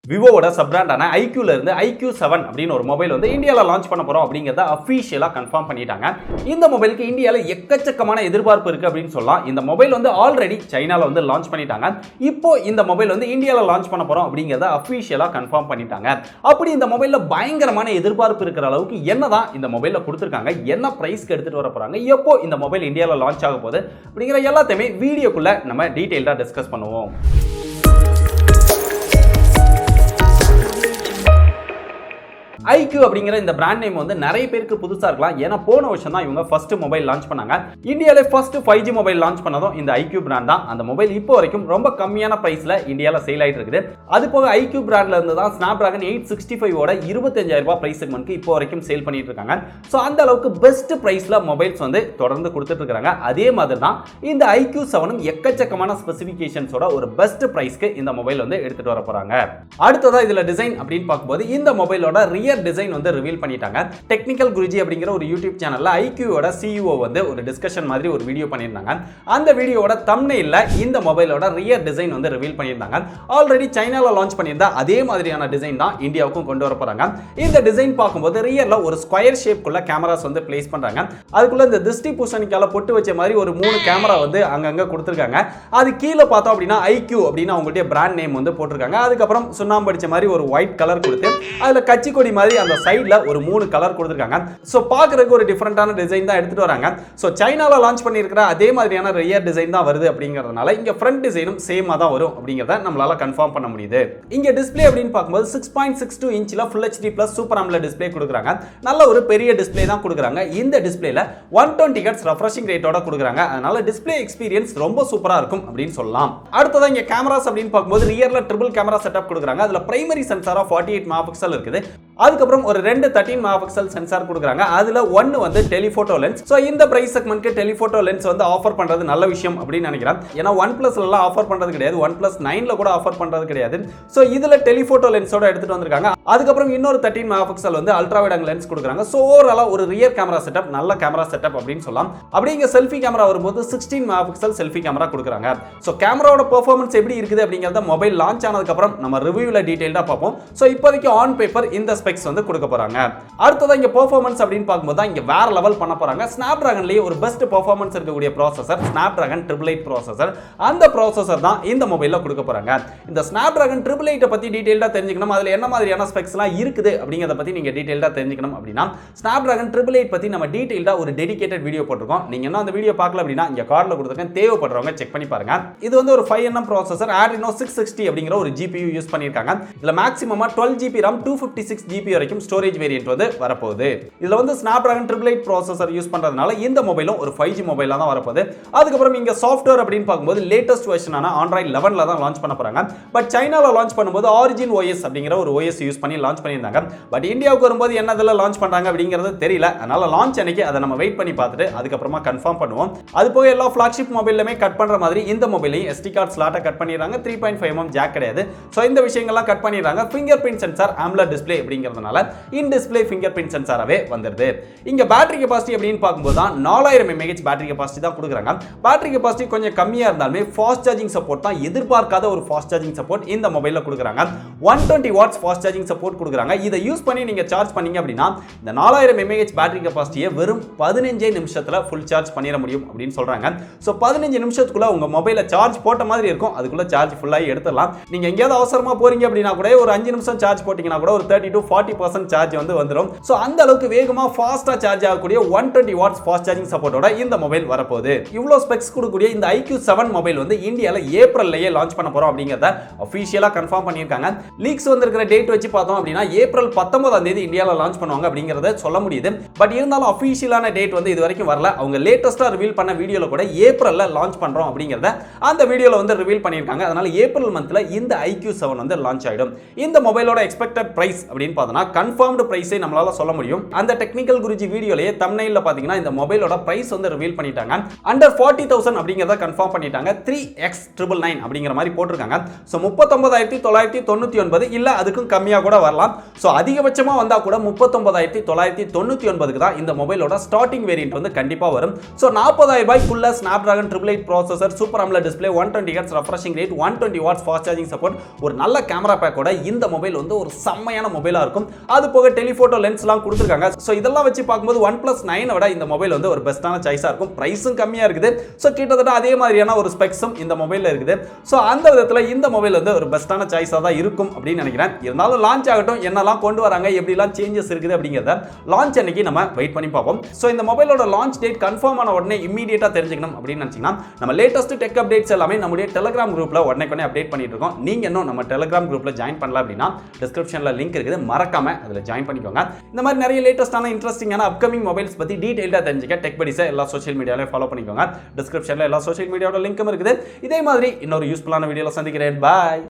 விவோட sub பிராண்டான iQooல இருந்து iQoo7 அப்படின்னு ஒரு மொபைல் வந்து இந்தியால லான்ச் பண்ண போறோம் அப்படிங்கறத அபிஷியலா கன்ஃபார்ம் பண்ணிட்டாங்க. இந்த மொபைலுக்கு இந்தியால எக்கச்சக்கமான எதிர்பார்ப்பு இருக்கு அப்படின்னு சொல்லலாம். இந்த மொபைல் வந்து ஆல்ரெடி சைனால வந்து லான்ச் பண்ணிட்டாங்க. இப்போ இந்த மொபைல் வந்து இந்தியால லான்ச் பண்ண போறோம் அப்படிங்கறத அபிஷியலா கன்ஃபார்ம் பண்ணிட்டாங்க. அப்படி இந்த மொபைல்ல பயங்கரமான எதிர்பார்ப்பு இருக்கிற அளவுக்கு என்னதான் இந்த மொபைல்ல கொடுத்திருக்காங்க, என்ன பிரைஸ்க்கு எடுத்துட்டு வர போறாங்க, எப்போ இந்த மொபைல் இந்தியால லான்ச் ஆக போகுது அப்படிங்கிற எல்லாத்தையுமே வீடியோக்குள்ள நம்ம டீடைலா டிஸ்கஸ் பண்ணுவோம். iQoo அப்படிங்கிற இந்த பிராண்ட் நேம் வந்து நிறைய பேருக்கு புதுசா இருக்கலாம். ஏன்னா போன வருஷம் தான் இவங்க ஃபர்ஸ்ட் மொபைல் லான்ச் பண்ணாங்க. இந்தியால ஃபர்ஸ்ட் 5G மொபைல் லான்ச் பண்ணதும் இந்த iQoo பிராண்ட் தான். அந்த மொபைல் இப்போ வரைக்கும் ரொம்ப கம்மியான பிரைஸ்ல இந்தியால சேல் ஆயிட்டு இருக்குது. அது போக iQoo பிராண்ட்ல இருந்து தான் Snapdragon 865 ஓட 25000 ரூபாய் பிரைஸ் செக்மென்ட்க்கு இப்போ வரைக்கும் சேல் பண்ணிட்டு இருக்காங்க. சோ அந்த அளவுக்கு பெஸ்ட் பிரைஸ்ல மொபைல்ஸ் வந்து தொடர்ந்து கொடுத்துட்டு இருக்காங்க. அதே மாதிரி தான் இந்த iQoo7 எக்கச்சக்கமான ஸ்பெசிஃபிகேஷன்ஸோட ஒரு பெஸ்ட் பிரைஸ்க்கு இந்த மொபைல் வந்து எடுத்துட்டு வர போறாங்க. அடுத்ததா இதுல டிசைன் அப்படின்னு பார்க்கும்போது இந்த மொபைலோட ரியர் டிசைன் வந்து ரிவீல் பண்ணிட்டாங்க. டெக்னிக்கல் குருஜி அப்படிங்கிற ஒரு யூடியூப் சேனல்ல iQooவோட CEO வந்து ஒரு டிஸ்கஷன் மாதிரி ஒரு வீடியோ பண்ணியிருந்தாங்க. அந்த வீடியோவோட தம்ப்நெயில்ல இந்த மொபைலோட ரியர் டிசைன் வந்து ரிவீல் பண்ணியிருந்தாங்க. ஆல்ரெடி சைனால லான்ச் பண்ணியிருந்த அதே மாதிரியான டிசைன் தான் இந்தியாவுக்கும் கொண்டு வர போறாங்க. இந்த டிசைன் பார்க்கும்போது ரியர்ல ஒரு ஸ்கொயர் ஷேப்க்குள்ள கேமராஸ் வந்து பிளேஸ் பண்றாங்க. அதுக்குள்ள இந்த திருஷ்டி பூசணிக்கால பொட்டு வச்ச மாதிரி ஒரு 3 கேமரா வந்து அங்கங்க கொடுத்திருக்காங்க. அது கீழே பார்த்தோம் அப்படின்னா iQoo அப்படின்னு அவங்களுடைய பிராண்ட் நேம் வந்து போட்டிருக்காங்க. அதுக்கப்புறம் சுண்ணாம்பு அடிச்ச மாதிரி ஒரு ஒயிட் கலர் கொடுத்து அதுல கச்சி கொடி மாதிரி அந்த சைடுல ஒரு 3 கலர் கொடுத்திருக்காங்க. சோ பாக்குறதுக்கு ஒரு டிஃபரண்டான டிசைன் தான் எடுத்துட்டு வராங்க. சோ சைனால லான்ச் பண்ணியிருக்கிற அதே மாதிரியான ரியர் டிசைன் தான் வருது அப்படிங்கிறதுனால இங்க ஃப்ரண்ட் டிசைனும் சேமா தான் வரும் அப்படிங்கறத நம்மளால கன்ஃபார்ம் பண்ண முடியுது. இங்க டிஸ்ப்ளே அப்படின்னு பார்க்கும்போது 6.62 இன்ச்ல Full HD Plus Super AMOLED display கொடுக்குறாங்க. நல்ல ஒரு பெரிய டிஸ்ப்ளே தான் கொடுக்குறாங்க. இந்த டிஸ்ப்ளேல 120 Hz ரெஃப்ரெஷிங் ரேட்டோட கொடுக்குறாங்க. அதனால டிஸ்ப்ளே எக்ஸ்பீரியன்ஸ் ரொம்ப சூப்பரா இருக்கும் அப்படின்னு சொல்லலாம். அடுத்ததா இங்க கேமராஸ் அப்படின்னு பார்க்கும்போது ரியர்ல ட்ரிபிள் கேமரா செட்டப் கொடுக்குறாங்க. அதுல பிரைமரி சென்சாரா 48 மெகாபிக்சல் இருக்குது. அதுக்கப்புறம் ஒரு 2 13 மெகாபிக்சல் சென்சார் கொடுக்குறாங்க. அதுல ஒன்னு வந்து டெலிஃபோட்டோ லென்ஸ். சோ இந்த பிரைஸ் செக்மென்ட்க்கு டெலிஃபோட்டோ லென்ஸ் வந்து ஆஃபர் பண்றது நல்ல விஷயம் அப்படின்னு நினைக்கிறேன். ஏன்னா OnePlusல எல்லாம் ஆஃபர் பண்றது கிடையாது. OnePlus 9ல கூட ஆஃபர் பண்றது கிடையாது. சோ இதுல டெலிஃபோட்டோ லென்ஸோட எடுத்துட்டு வந்திருக்காங்க. அதுக்கப்புறம் இன்னொரு 13 மெகாபிக்சல் வந்து அல்ட்ரா வைட் ஆங்கிள் லென்ஸ் கொடுக்குறாங்க. சோ ஓவராலா ஒரு ரியர் கேமரா செட்டப், நல்ல கேமரா செட்டப் அப்படின்னு சொல்லலாம். அப்படிங்க செல்ஃபி கேமரா வரும்போது 16 மெகாபிக்சல் செல்ஃபி கேமரா கொடுக்குறாங்க. சோ கேமராவோட பெர்ஃபார்மன்ஸ் எப்படி இருக்குது அப்படிங்கறத மொபைல் லான்ச் ஆனதுக்கு அப்புறம் நம்ம ரிவ்யூல டீடைலா பார்ப்போம். சோ இப்போதைக்கு ஆன் பேப்பர் இந்த ஸ்பெக்ஸ் வந்து கொடுக்க போறாங்க. அடுத்ததா இங்க பெர்ஃபார்மன்ஸ் அப்படின்னு பார்க்கும்போது தான் இங்க வேற லெவல் பண்ண போறாங்க. Snapdragonலயே ஒரு பெஸ்ட் பெர்ஃபார்மன்ஸ் இருக்கக்கூடிய ப்ராசஸர் Snapdragon 888 ப்ராசஸர். அந்த ப்ராசஸர் தான் இந்த மொபைல்ல கொடுக்க போறாங்க. இந்த Snapdragon 888 பத்தி டீடைலா தெரிஞ்சுக்கணும், அதுல என்ன மாதிரியான ஸ்பெக்ஸ்லாம் இருக்குது அப்படிங்கறத பத்தி நீங்க டீடைலா தெரிஞ்சுக்கணும் அப்படினா Snapdragon 888 பத்தி நம்ம டீடைலா ஒரு டெடிகேட்டட் வீடியோ போட்டுருக்கோம். நீங்க இன்னும் அந்த வீடியோ பார்க்கல அப்படினா இங்க கார்ட்ல கொடுத்திருக்கேன், தேவைப்படுறவங்க செக் பண்ணி பாருங்க. இது வந்து ஒரு 5nm ப்ராசஸர் Adreno 660 அப்படிங்கற ஒரு GPU யூஸ் பண்ணிருக்காங்க. இதுல மேக்ஸிமமா 12GB RAM 256GB வரைக்கும் ஸ்டோரேஜ் வேரியன்ட் வந்து வரப்போகுது. இதுல வந்து Snapdragon 888 ப்ராசஸர் யூஸ் பண்றதுனால இந்த மொபைலும் ஒரு 5G மொபைலா தான் வரப்போகுது. அதுக்கப்புறம் இங்க சாஃப்ட்வேர் அப்படின்னு பார்க்கும்போது லேட்டஸ்ட் வெர்ஷனான Android 11ல தான் லான்ச் பண்ண போறாங்க. பட் சைனால லான்ச் பண்ணும்போது Origin OS அப்படிங்கிற ஒரு OS யூஸ் பண்ணி லான்ச் பண்ணியிருந்தாங்க. பட் இந்தியாவுக்கு வரும்போது என்னதெல்லாம் லான்ச் பண்றாங்க அப்படிங்கிறது தெரியல. அதனால லான்ச் அன்னைக்கு அதை நம்ம வெயிட் பண்ணி பார்த்துட்டு அதுக்கப்புறமா கன்ஃபார்ம் பண்ணுவோம். அது போக எல்லா Flagship மொபைல்லுமே கட் பண்ற மாதிரி இந்த மொபைலையும் SD கார்டு ஸ்லாட்டை கட் பண்ணிடுறாங்க. 3.5mm ஜாக் கிடையாது. சோ இந்த விஷயங்கள்லாம் கட் பண்ணிடுறாங்க. Finger print sensor AMOLED display அப்படிங்கிறதுனால இன் டிஸ்ப்ளே ஃபிங்கர் பிரிண்ட் சென்சாராவே வந்துருது. இங்க பேட்டரி கெபாசிட்டி அப்படின்னு பார்க்கும்போது தான் 4000 mAh பேட்டரி கெபாசிட்டி தான் கொடுக்குறாங்க. பேட்டரி கெபாசிட்டி கொஞ்சம் கம்மியா இருந்தாலுமே ஃபாஸ்ட் சார்ஜிங் சப்போர்ட் தான், எதிர்பார்க்காத ஒரு ஃபாஸ்ட் சார்ஜிங் சப்போர்ட் இந்த மொபைல்ல கொடுக்குறாங்க. 120 வாட்ஸ் ஃபாஸ்ட் சார்ஜிங் சப்போர்ட் கொடுக்குறாங்க. இதை யூஸ் பண்ணி நீங்க சார்ஜ் பண்ணீங்க அப்படின்னா இந்த 4000 mAh பேட்டரி கெபாசிட்டியை வெறும் 15 நிமிஷத்துல ஃபுல் சார்ஜ் பண்ணிட முடியும் அப்படின்னு சொல்றாங்க. சோ 15 நிமிஷத்துக்குள்ள உங்க மொபைல சார்ஜ் போட்ட மாதிரி இருக்கும். அதுக்குள்ள சார்ஜ் ஃபுல்லாகி எடுத்துடலாம். நீங்க எங்கேயாவது அவசரமா போறீங்க அப்படின்னா கூட ஒரு 5 நிமிஷம் சார்ஜ் போட்டீங்கன்னா கூட ஒரு 30 to 40% சார்ஜ் வந்து வந்துரும். சோ அந்த அளவுக்கு வேகமா ஃபாஸ்டா சார்ஜ் ஆகக்கூடிய 120 வாட்ஸ் ஃபாஸ்ட் சார்ஜிங் சப்போர்ட்டோட இந்த மொபைல் வரப்போகுது. இவ்வளவு ஸ்பெக்ஸ் கொடுக்கக்கூடிய இந்த iQoo7 மொபைல் வந்து இந்தியால ஏப்ரல்லயே லான்ச் பண்ண போறோம் அப்படிங்கறத அபிஷியலா கன்ஃபார்ம் பண்ணிருக்காங்க. லீக்ஸ் வந்திருக்கிற டேட் வச்சு பார்த்தோம் அப்படின்னா ஏப்ரல் 19ஆம் தேதி இந்தியால லான்ச் பண்ணுவாங்க அப்படிங்கறத சொல்ல முடியுது. பட் இருந்தாலும் அபிஷியலான டேட் வந்து இது வரைக்கும் வரல. அவங்க லேட்டஸ்டா ரிவீல் பண்ண வீடியோல கூட ஏப்ரல்ல லான்ச் பண்றோம் அப்படிங்கறத அந்த வீடியோல வந்து ரிவீல் பண்ணிருக்காங்க. அதனால ஏப்ரல் மந்த்ல இந்த iQoo7 வந்து லான்ச் ஆயிடும். இந்த மொபைலோட எக்ஸ்பெக்டட் பிரைஸ் அப்படின்னு பார்த்தோம்னா கன்ஃபார்ம்டு பிரைஸை நம்மளால சொல்ல முடியும். அந்த டெக்னிக்கல் குருஜி வீடியோலயே தம்ப்நெயில்ல பாத்தீங்கன்னா இந்த மொபைலோட பிரைஸ் வந்து ரிவீல் பண்ணிட்டாங்க. அண்டர் 40,000 அப்படிங்கறத கன்ஃபார்ம் பண்ணிட்டாங்க. 3x999 அப்படிங்கிற மாதிரி போட்டிருக்காங்க. சோ 39,999 இல்ல அதுக்கும் கம்மியா கூட வரலாம். சோ அதிகபட்சமா வந்தா கூட 39,999க்கு தான் இந்த மொபைலோட ஸ்டார்டிங் வேரியன்ட் வந்து கண்டிப்பா வரும். சோ 40,000 ரூபாய்க்குள்ள Snapdragon 888 processor, super AMOLED display, 120 Hz refreshing rate, 120 watts fast charging support, ஒரு நல்ல கேமரா பேக்கோட இந்த மொபைல் வந்து ஒரு செம்மையான மொபைலா இருக்கும். அது போக டெலிஃபோட்டோ லென்ஸ்லாம் கொடுத்திருக்காங்க. சோ இதெல்லாம் வச்சு பார்க்கும்போது OnePlus 9 விட இந்த மொபைல் வந்து ஒரு பெஸ்டான சாய்ஸா இருக்கும். பிரைஸும் கம்மியா இருக்குது. சோ கிட்டத்தட்ட அதே மாதிரியான ஒரு ஸ்பெக்ஸும் இந்த மொபைல்ல இருக்குது. சோ அந்த விதத்துல இந்த மொபைல் வந்து ஒரு பெஸ்டான சாய்ஸா தான் இருக்கும் அப்படின்னு நினைக்கிறேன். இருந்தாலும் லான்ச் ஆகட்டும், என்னெல்லாம் கொண்டு வராங்க, எப்படிலாம் சேஞ்சஸ் இருக்குது அப்படிங்கறத லான்ச் அன்னைக்கு நம்ம வெயிட் பண்ணி பார்ப்போம். சோ இந்த மொபைலோட லான்ச் டேட் கன்ஃபார்ம் ஆன உடனே இமிடியேட்டா தெரிஞ்சுக்கணும் அப்படின்னு நினைச்சீங்கன்னா நம்ம லேட்டஸ்ட் டெக் அப்டேட்ஸ் எல்லாமே நம்முடைய டெலிகிராம் குரூப்ல உடனே அப்டேட் பண்ணிட்டு இருக்கோம். நீங்க இன்னும் நம்ம டெலிகிராம் குரூப்ல ஜாயின் பண்ணல அப்படின்னா டிஸ்கிரிப்ஷன்ல லிங்க் இருக்குது, மறக்காம அதுல ஜாயின் பண்ணிக்கோங்க. இந்த மாதிரி நிறைய லேட்டஸ்டான இன்ட்ரெஸ்டிங்கான அப்கமிங் மொபைல்ஸ் பத்தி டீடைலா தெரிஞ்சுக்க டெக் படிஸை எல்லா சோஷியல் மீடியாலையும் ஃபாலோ பண்ணிக்கோங்க. டிஸ்கிரிப்ஷன்ல எல்லா சோஷியல் மீடியாவோட லிங்க்கும் இருக்குது. இதே மாதிரி இன்னொரு யூஸ்ஃபுல்லான வீடியோல சந்திக்கிறேன். பாய்.